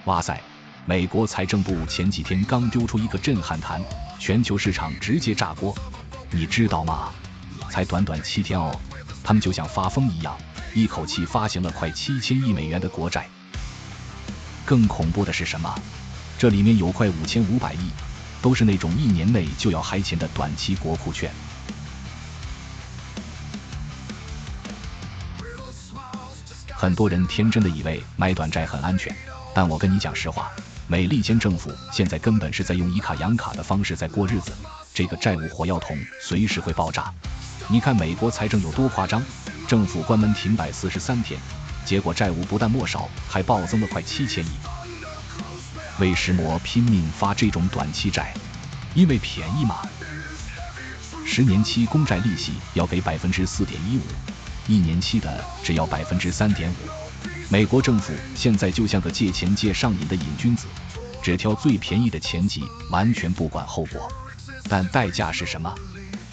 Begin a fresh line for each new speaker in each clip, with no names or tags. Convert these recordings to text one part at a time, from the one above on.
哇塞！美国财政部前几天刚丢出一个震撼弹，全球市场直接炸锅，你知道吗？才短短7天哦，他们就像发疯一样，一口气发行了快7000亿美元的国债。更恐怖的是什么？这里面有快5500亿，都是那种1年内就要嗨钱的短期国库券。很多人天真的以为买短债很安全，但我跟你讲实话，美利坚政府现在根本是在用以卡养卡的方式在过日子，这个债务火药桶随时会爆炸。你看美国财政有多夸张，政府关门停摆43天，结果债务不但没少，还暴增了快7000亿。为什么拼命发这种短期债？因为便宜嘛。10年期公债利息要给 4.15%，1年期的只要 3.5%。美国政府现在就像个借钱借上瘾的瘾君子，只挑最便宜的前几，完全不管后果。但代价是什么？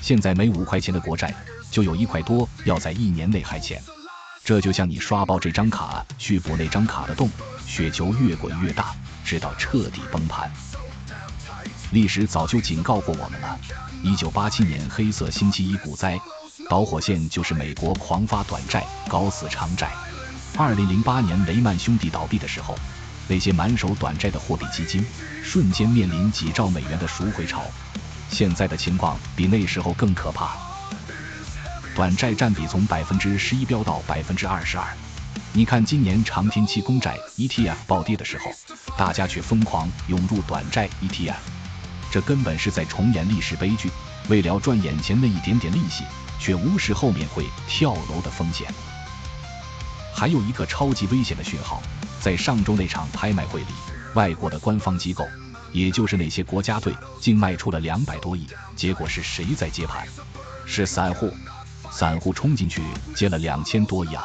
现在每5块钱的国债就有1块多要在1年内嗨钱，这就像你刷爆这张卡去补那张卡的洞，雪球越滚越大，直到彻底崩盘。历史早就警告过我们了，1987年黑色星期一股灾，导火线就是美国狂发短债，搞死长债。2008年雷曼兄弟倒闭的时候，那些满手短债的货币基金瞬间面临几兆美元的赎回潮。现在的情况比那时候更可怕，短债占比从 11% 飙到 22%。你看今年长天期公债 ETF 暴跌的时候，大家却疯狂涌入短债 ETF， 这根本是在重演历史悲剧，为了赚眼前那一点点利息，却无视后面会跳楼的风险。还有一个超级危险的讯号，在上周那场拍卖会里，外国的官方机构，也就是那些国家队，竟卖出了200多亿，结果是谁在接盘？是散户。散户冲进去接了2000多亿啊！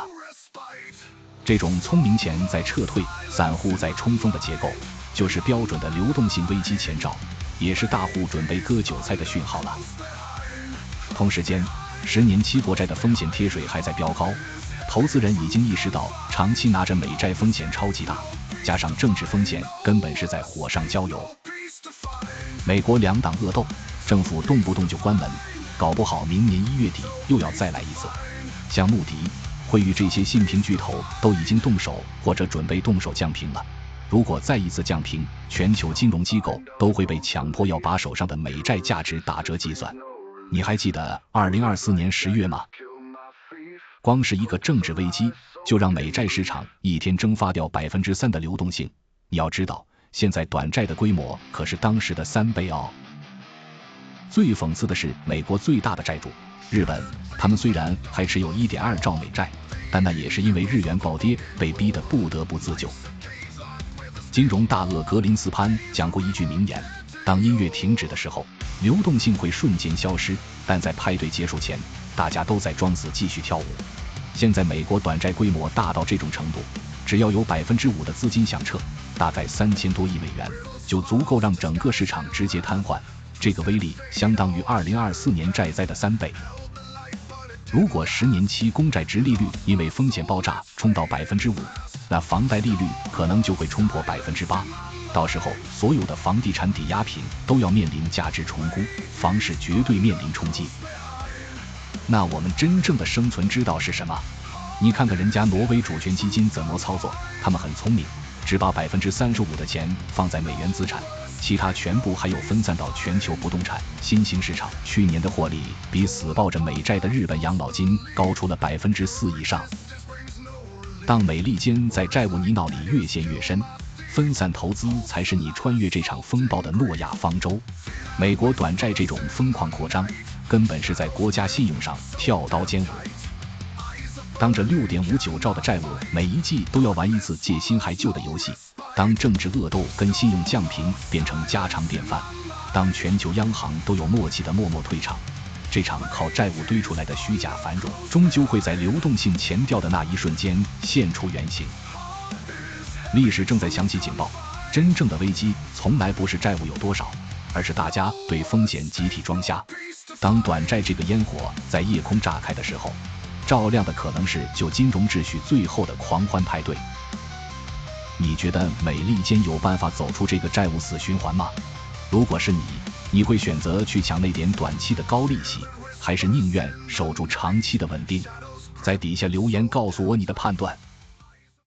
这种聪明钱在撤退，散户在冲锋的结构，就是标准的流动性危机前兆，也是大户准备割韭菜的讯号了。同时间，10年期国债的风险贴水还在飙高，投资人已经意识到长期拿着美债风险超级大，加上政治风险根本是在火上浇油。美国2党恶斗，政府动不动就关门，搞不好明年1月底又要再来一次。像穆迪、惠誉这些信评巨头都已经动手或者准备动手降评了。如果再一次降评，全球金融机构都会被强迫要把手上的美债价值打折计算。你还记得2024年10月吗？光是一个政治危机，就让美债市场一天蒸发掉 3% 的流动性。你要知道，现在短债的规模可是当时的3倍哦。最讽刺的是，美国最大的债主日本，他们虽然还持有 1.2 兆美债，但那也是因为日元暴跌被逼得不得不自救。金融大鳄格林斯潘讲过一句名言，当音乐停止的时候，流动性会瞬间消失，但在派对结束前，大家都在装死继续跳舞。现在美国短债规模大到这种程度，只要有 5% 的资金想撤，大概3000多亿美元，就足够让整个市场直接瘫痪。这个威力相当于2024年债灾的3倍。如果10年期公债殖利率因为风险爆炸冲到 5%， 那房贷利率可能就会冲破 8%， 到时候所有的房地产抵押品都要面临价值重估，房市绝对面临冲击。那我们真正的生存之道是什么？你看看人家挪威主权基金怎么操作，他们很聪明，只把 35% 的钱放在美元资产，其他全部还有分散到全球不动产、新兴市场。去年的获利比死抱着美债的日本养老金高出了 4% 以上。当美利坚在债务泥淖里越陷越深，分散投资才是你穿越这场风暴的诺亚方舟。美国短债这种疯狂扩张，根本是在国家信用上跳刀尖舞。当这 6.59 兆的债务每一季都要玩一次借新还旧的游戏，当政治恶斗跟信用降频变成家常便饭，当全球央行都有默契的默默退场，这场靠债务堆出来的虚假繁荣，终究会在流动性前掉的那一瞬间现出原形。历史正在响起警报，真正的危机从来不是债务有多少，而是大家对风险集体装瞎。当短债这个烟火在夜空炸开的时候，照亮的可能是救金融秩序最后的狂欢派对。你觉得美利坚有办法走出这个债务死循环吗？如果是你，你会选择去抢那点短期的高利息，还是宁愿守住长期的稳定？在底下留言告诉我你的判断。